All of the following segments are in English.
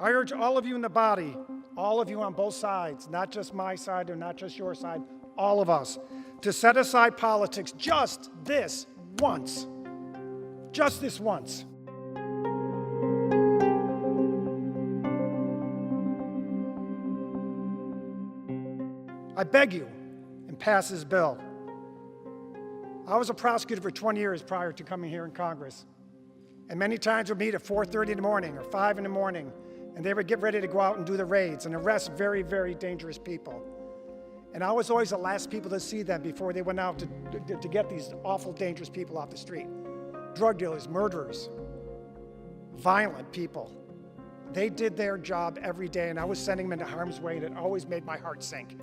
I urge all of you in the body, all of you on both sides, not just my side or not just your side, all of us, to set aside politics just this once. Just this once. I beg you, and pass this bill. I was a prosecutor for 20 years prior to coming here in Congress. And many times we'd meet at 4:30 in the morning or 5 in the morning, and they would get ready to go out and do the raids and arrest very, very dangerous people. And I was always the last people to see them before they went out to get these awful, dangerous people off the street. Drug dealers, murderers, violent people. They did their job every day, and I was sending them into harm's way, and it always made my heart sink.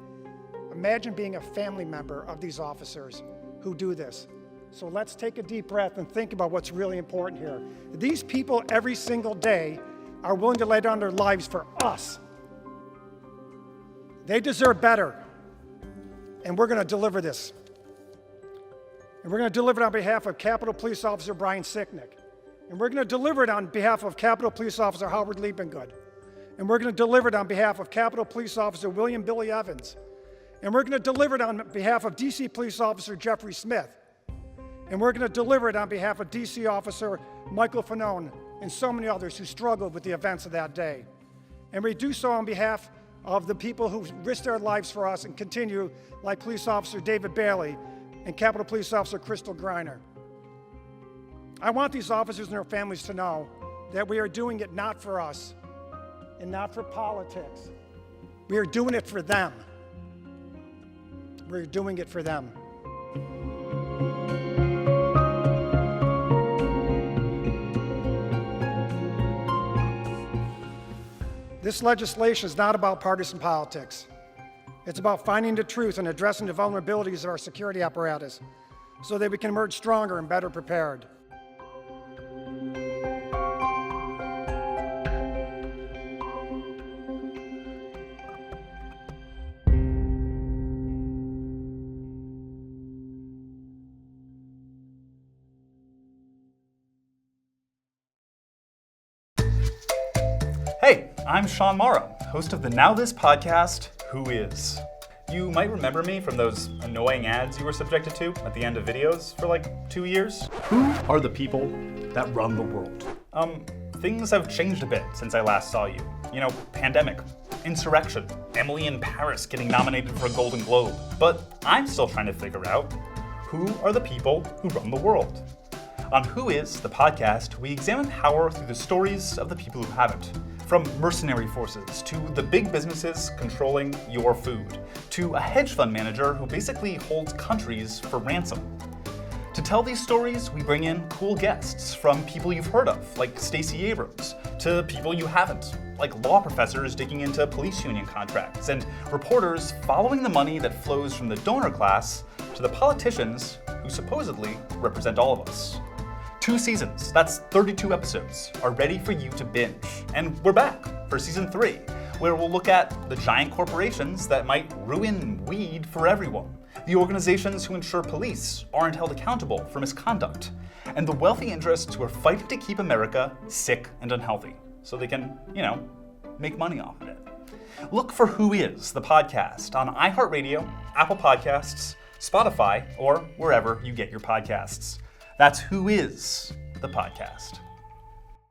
Imagine being a family member of these officers who do this. So let's take a deep breath and think about what's really important here. These people every single day are willing to lay down their lives for us. They deserve better. And we're going to deliver this. And we're going to deliver it on behalf of Capitol Police Officer Brian Sicknick. And we're going to deliver it on behalf of Capitol Police Officer Howard Liebengood. And we're going to deliver it on behalf of Capitol Police Officer William Billy Evans. And we're going to deliver it on behalf of DC Police Officer Jeffrey Smith. And we're going to deliver it on behalf of DC Officer Michael Fanone and so many others who struggled with the events of that day. And we do so on behalf of the people who risked their lives for us and continue, like Police Officer David Bailey and Capitol Police Officer Crystal Griner. I want these officers and their families to know that we are doing it not for us and not for politics. We are doing it for them. We're doing it for them. This legislation is not about partisan politics. It's about finding the truth and addressing the vulnerabilities of our security apparatus so that we can emerge stronger and better prepared. Hey, I'm Sean Morrow, host of the NowThis podcast, Who Is? You might remember me from those annoying ads you were subjected to at the end of videos for like 2 years. Who are the people that run the world? Things have changed a bit since I last saw you. You know, pandemic, insurrection, Emily in Paris getting nominated for a Golden Globe. But I'm still trying to figure out, who are the people who run the world? On Who Is, the podcast, we examine power through the stories of the people who have it. From mercenary forces, to the big businesses controlling your food, to a hedge fund manager who basically holds countries for ransom. To tell these stories, we bring in cool guests, from people you've heard of, like Stacey Abrams, to people you haven't, like law professors digging into police union contracts, and reporters following the money that flows from the donor class to the politicians who supposedly represent all of us. 2 seasons, that's 32 episodes, are ready for you to binge. And we're back for season 3, where we'll look at the giant corporations that might ruin weed for everyone, the organizations who ensure police aren't held accountable for misconduct, and the wealthy interests who are fighting to keep America sick and unhealthy, so they can, make money off of it. Look for Who Is, the podcast, on iHeartRadio, Apple Podcasts, Spotify, or wherever you get your podcasts. That's Who Is, the podcast.